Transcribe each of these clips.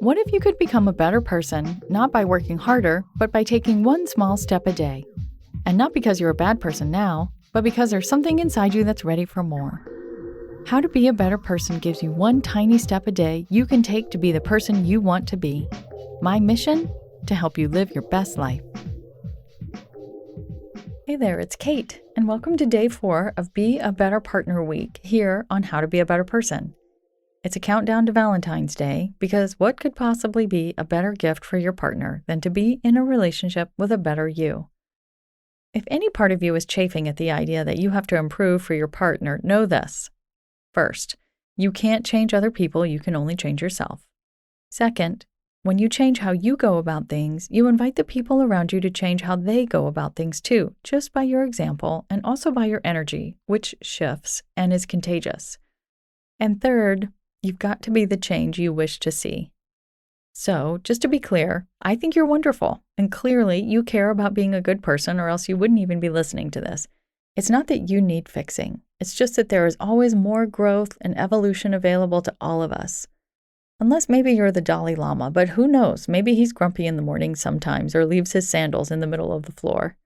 What if you could become a better person, not by working harder, but by taking one small step a day? And not because you're a bad person now, but because there's something inside you that's ready for more. How to be a better person gives you one tiny step a day you can take to be the person you want to be. My mission? To help you live your best life. Hey there, it's Kate, and welcome to Day 4 of Be a Better Partner Week here on How to Be a Better Person. It's a countdown to Valentine's Day because what could possibly be a better gift for your partner than to be in a relationship with a better you? If any part of you is chafing at the idea that you have to improve for your partner, know this. First, you can't change other people, you can only change yourself. Second, when you change how you go about things, you invite the people around you to change how they go about things too, just by your example and also by your energy, which shifts and is contagious. And third, you've got to be the change you wish to see. So, just to be clear, I think you're wonderful, and clearly you care about being a good person or else you wouldn't even be listening to this. It's not that you need fixing. It's just that there is always more growth and evolution available to all of us. Unless maybe you're the Dalai Lama, but who knows? Maybe he's grumpy in the morning sometimes or leaves his sandals in the middle of the floor.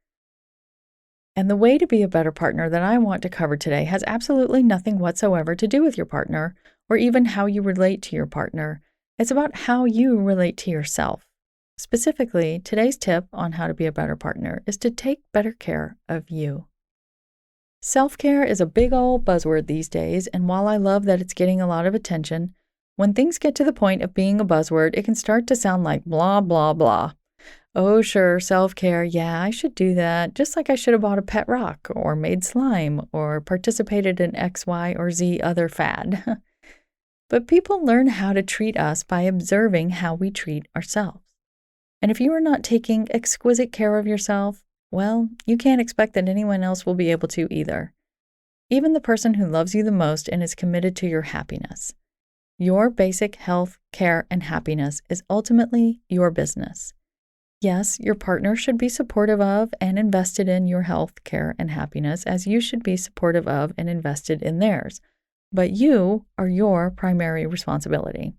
And the way to be a better partner that I want to cover today has absolutely nothing whatsoever to do with your partner or even how you relate to your partner. It's about how you relate to yourself. Specifically, today's tip on how to be a better partner is to take better care of you. Self-care is a big old buzzword these days, and while I love that it's getting a lot of attention, when things get to the point of being a buzzword, it can start to sound like blah, blah, blah. Oh, sure, self-care, yeah, I should do that, just like I should have bought a pet rock or made slime or participated in X, Y, or Z other fad. But people learn how to treat us by observing how we treat ourselves. And if you are not taking exquisite care of yourself, well, you can't expect that anyone else will be able to either. Even the person who loves you the most and is committed to your happiness. Your basic health, care, and happiness is ultimately your business. Yes, your partner should be supportive of and invested in your health, care, and happiness as you should be supportive of and invested in theirs. But you are your primary responsibility.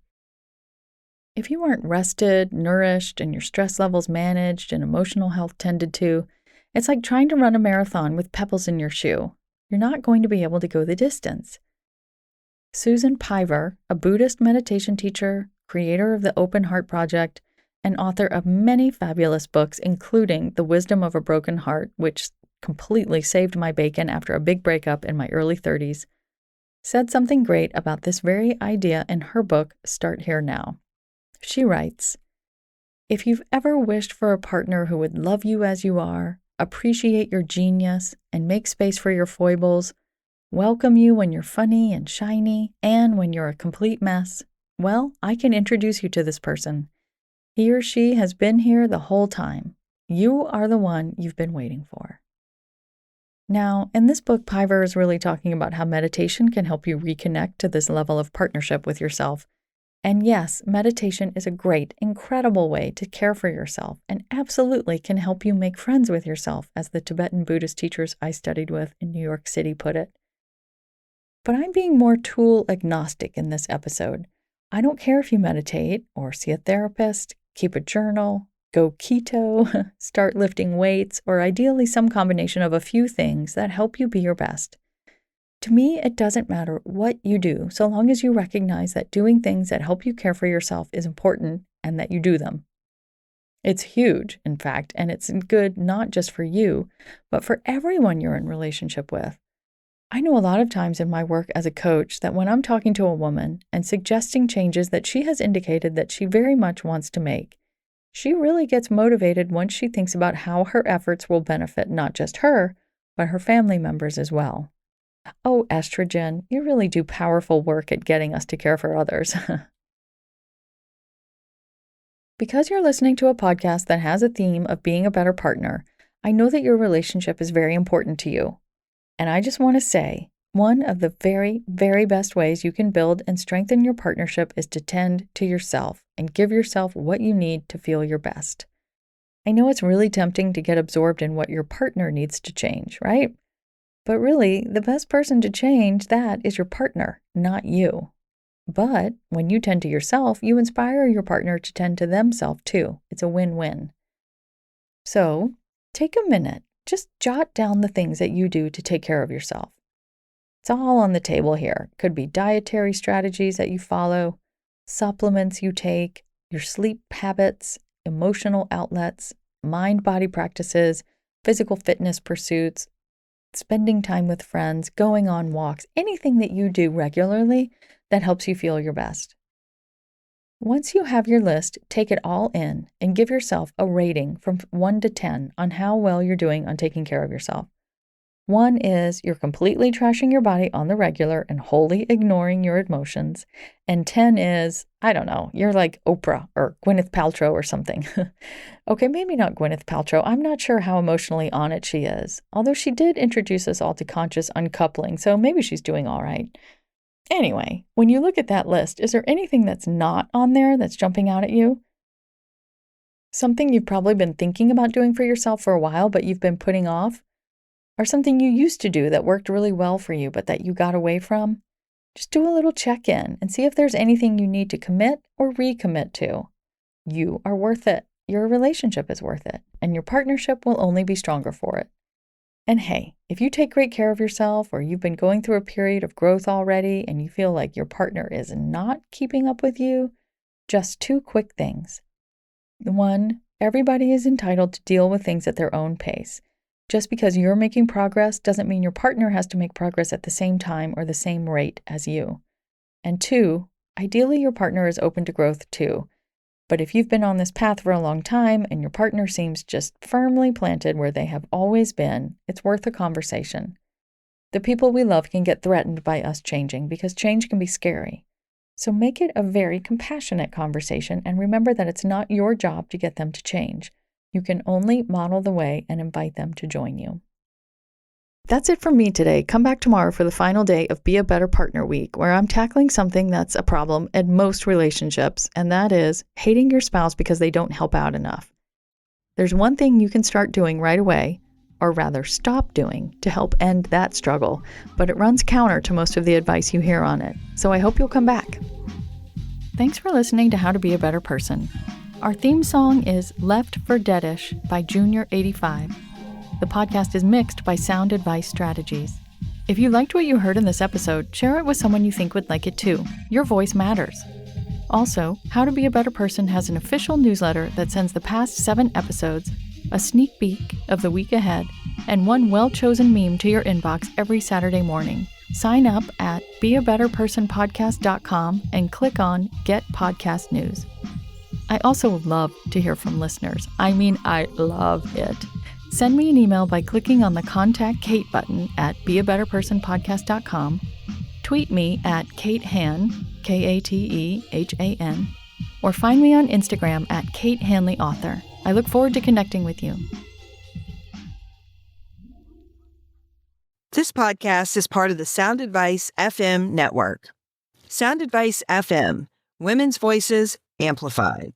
If you aren't rested, nourished, and your stress levels managed and emotional health tended to, it's like trying to run a marathon with pebbles in your shoe. You're not going to be able to go the distance. Susan Piver, a Buddhist meditation teacher, creator of the Open Heart Project, and author of many fabulous books, including The Wisdom of a Broken Heart, which completely saved my bacon after a big breakup in my early 30s, said something great about this very idea in her book, Start Here Now. She writes, "If you've ever wished for a partner who would love you as you are, appreciate your genius, and make space for your foibles, welcome you when you're funny and shiny, and when you're a complete mess, well, I can introduce you to this person. He or she has been here the whole time. You are the one you've been waiting for." Now, in this book, Piver is really talking about how meditation can help you reconnect to this level of partnership with yourself. And yes, meditation is a great, incredible way to care for yourself and absolutely can help you make friends with yourself, as the Tibetan Buddhist teachers I studied with in New York City put it. But I'm being more tool agnostic in this episode. I don't care if you meditate or see a therapist, keep a journal, go keto, start lifting weights, or ideally some combination of a few things that help you be your best. To me, it doesn't matter what you do, so long as you recognize that doing things that help you care for yourself is important and that you do them. It's huge, in fact, and it's good not just for you, but for everyone you're in relationship with. I know a lot of times in my work as a coach that when I'm talking to a woman and suggesting changes that she has indicated that she very much wants to make, she really gets motivated once she thinks about how her efforts will benefit not just her, but her family members as well. Oh, estrogen, you really do powerful work at getting us to care for others. Because you're listening to a podcast that has a theme of being a better partner, I know that your relationship is very important to you. And I just want to say, one of the very, very best ways you can build and strengthen your partnership is to tend to yourself and give yourself what you need to feel your best. I know it's really tempting to get absorbed in what your partner needs to change, right? But really, the best person to change that is your partner, not you. But when you tend to yourself, you inspire your partner to tend to themselves too. It's a win-win. So take a minute, just jot down the things that you do to take care of yourself. It's all on the table here. It could be dietary strategies that you follow, supplements you take, your sleep habits, emotional outlets, mind-body practices, physical fitness pursuits, spending time with friends, going on walks, anything that you do regularly that helps you feel your best. Once you have your list, take it all in and give yourself a rating from 1 to 10 on how well you're doing on taking care of yourself. 1 is you're completely trashing your body on the regular and wholly ignoring your emotions. And 10 is, I don't know, you're like Oprah or Gwyneth Paltrow or something. Okay, maybe not Gwyneth Paltrow. I'm not sure how emotionally on it she is. Although she did introduce us all to conscious uncoupling, so maybe she's doing all right. Anyway, when you look at that list, is there anything that's not on there that's jumping out at you? Something you've probably been thinking about doing for yourself for a while, but you've been putting off? Or something you used to do that worked really well for you, but that you got away from? Just do a little check-in and see if there's anything you need to commit or recommit to. You are worth it. Your relationship is worth it, and your partnership will only be stronger for it. And hey, if you take great care of yourself or you've been going through a period of growth already and you feel like your partner is not keeping up with you, just 2 quick things. 1, everybody is entitled to deal with things at their own pace. Just because you're making progress doesn't mean your partner has to make progress at the same time or the same rate as you. And 2, ideally your partner is open to growth too. But if you've been on this path for a long time and your partner seems just firmly planted where they have always been, it's worth a conversation. The people we love can get threatened by us changing because change can be scary. So make it a very compassionate conversation and remember that it's not your job to get them to change. You can only model the way and invite them to join you. That's it from me today. Come back tomorrow for the final day of Be a Better Partner Week, where I'm tackling something that's a problem in most relationships, and that is hating your spouse because they don't help out enough. There's one thing you can start doing right away, or rather stop doing, to help end that struggle, but it runs counter to most of the advice you hear on it. So I hope you'll come back. Thanks for listening to How to Be a Better Person. Our theme song is Left for Deadish by Junior85. The podcast is mixed by Sound Advice Strategies. If you liked what you heard in this episode, share it with someone you think would like it too. Your voice matters. Also, How to Be a Better Person has an official newsletter that sends the past 7 episodes, a sneak peek of the week ahead, and one well-chosen meme to your inbox every Saturday morning. Sign up at beabetterpersonpodcast.com and click on Get Podcast News. I also love to hear from listeners. I love it. Send me an email by clicking on the Contact Kate button at beabetterpersonpodcast.com, tweet me at Kate Han, Katehan, or find me on Instagram at Kate Hanley Author. I look forward to connecting with you. This podcast is part of the Sound Advice FM network. Sound Advice FM, women's voices amplified.